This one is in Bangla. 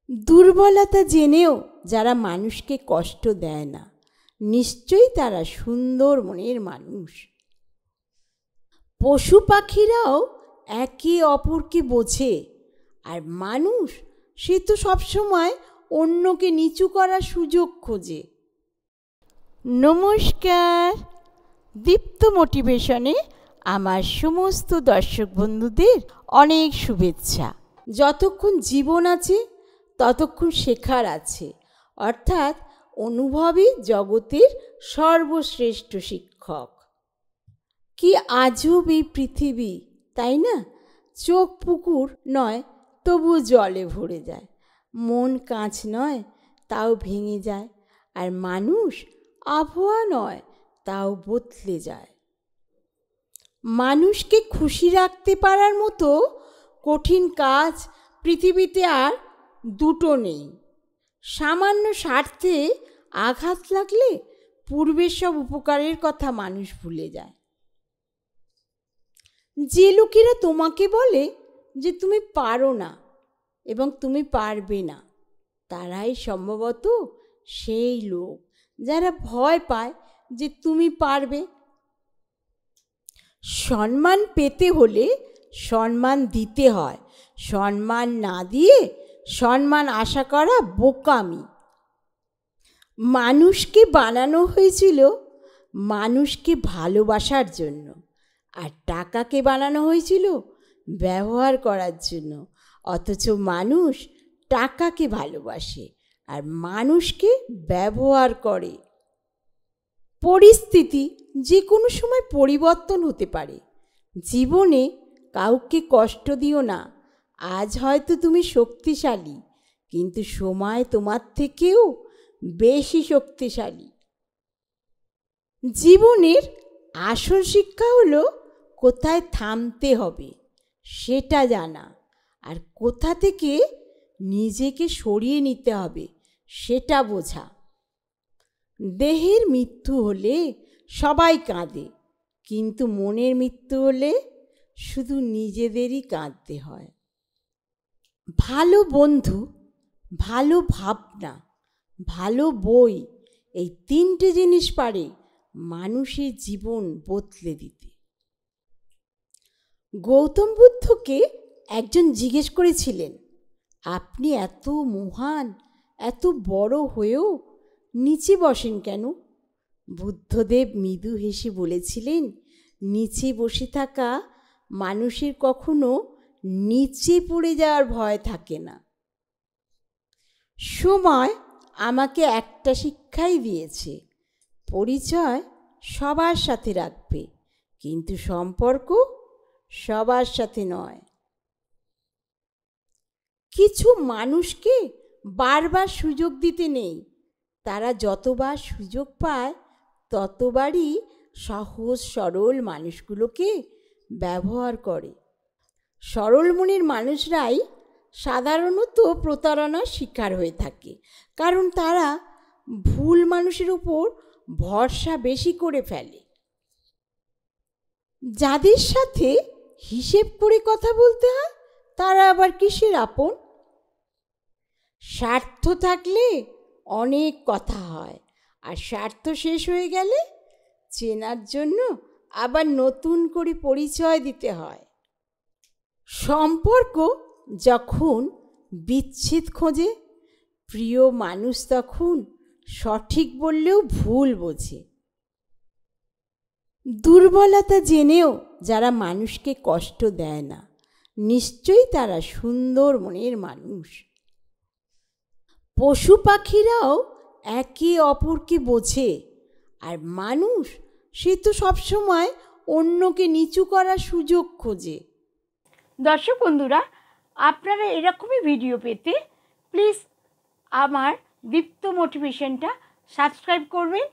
দুর্বলতা জেনেও যারা মানুষকে কষ্ট দেয় না, নিশ্চয়ই তারা সুন্দর মনের মানুষ। পশু পাখিরাও একে অপরকে বোঝে, আর মানুষ সে তো সবসময় অন্যকে নিচু করার সুযোগ খোঁজে। নমস্কার, দীপ্ত মোটিভেশনে আমার সমস্ত দর্শক বন্ধুদের অনেক শুভেচ্ছা। যতক্ষণ জীবন আছে ততক্ষণ শেখার আছে, অর্থাৎ অনুভবই জগতের সর্বশ্রেষ্ঠ শিক্ষক। কি আজব এই পৃথিবী, তাই না? চোখ পুকুর নয়, তবুও জলে ভরে যায়। মন কাঁচ নয়, তাও ভেঙে যায়। আর মানুষ আবহাওয়া নয়, তাও বদলে যায়। মানুষকে খুশি রাখতে পারার মতো কঠিন কাজ পৃথিবীতে আর দুটো নেই। সামান্য স্বার্থে আঘাত লাগলে পূর্বের সব উপকারের কথা মানুষ ভুলে যায়। যে লোকেরা তোমাকে বলে যে তুমি পারো না এবং তুমি পারবে না, তারাই সম্ভবত সেই লোক যারা ভয় পায় যে তুমি পারবে। সম্মান পেতে হলে সম্মান দিতে হয়, সম্মান না দিয়ে সম্মান আশা করা বোকামি। মানুষকে বানানো হয়েছিল মানুষকে ভালোবাসার জন্য, আর টাকাকে বানানো হয়েছিল ব্যবহার করার জন্য। অথচ মানুষ টাকাকে ভালোবাসে আর মানুষকে ব্যবহার করে। পরিস্থিতি যে কোনো সময় পরিবর্তন হতে পারে। জীবনে কাউকে কষ্ট দিও না। আজ হয়তো তুমি শক্তিশালী, কিন্তু সময় তোমার থেকেও বেশি শক্তিশালী। জীবনের আসল শিক্ষা হলো কোথায় থামতে হবে সেটা জানা, আর কোথা থেকে নিজেকে সরিয়ে নিতে হবে সেটা বোঝা। দেহের মৃত্যু হলে সবাই কাঁদে, কিন্তু মনের মৃত্যু হলে শুধু নিজেদেরই কাঁদতে হয়। ভালো বন্ধু, ভালো ভাবনা, ভালো বই, এই তিনটে জিনিস পারে মানুষের জীবন বদলে দিতে। গৌতম বুদ্ধকে একজন জিজ্ঞেস করেছিলেন, আপনি এত মহান, এত বড় হয়েও নিচে বসেন কেন? বুদ্ধদেব মৃদু হেসে বলেছিলেন, নিচে বসে থাকা মানুষের কখনো নিচে পড়ে যাওয়ার ভয় থাকে না। সময় আমাকে একটা শিক্ষাই দিয়েছে, পরিচয় সবার সাথে রাখবে, কিন্তু সম্পর্ক সবার সাথে নয়। কিছু মানুষকে বারবার সুযোগ দিতে নেই, তারা যতবার সুযোগ পায় ততবারই সহজ সরল মানুষগুলোকে ব্যবহার করে। সরল মনের মানুষরাই সাধারণত প্রতারণার শিকার হয়ে থাকে, কারণ তারা ভুল মানুষের উপর ভরসা বেশি করে ফেলে। যাদের সাথে হিসেব করে কথা বলতে হয় তারা আবার কিসের আপন? স্বার্থ থাকলে অনেক কথা হয়, আর স্বার্থ শেষ হয়ে গেলে চেনার জন্য আবার নতুন করে পরিচয় দিতে হয়। সম্পর্ক যখন বিচ্ছেদ খোঁজে, প্রিয় মানুষ তখন সঠিক বললেও ভুল বোঝে। দুর্বলতা জেনেও যারা মানুষকে কষ্ট দেয় না, নিশ্চয়ই তারা সুন্দর মনের মানুষ। পশু পাখিরাও একে অপরকে বোঝে, আর মানুষ সে তো সবসময় অন্যকে নিচু করার সুযোগ খোঁজে। দর্শক বন্ধুরা, আপনারা এরকমই ভিডিও পেতে প্লিজ আমার দীপ্ত মোটিভেশনটা সাবস্ক্রাইব করবেন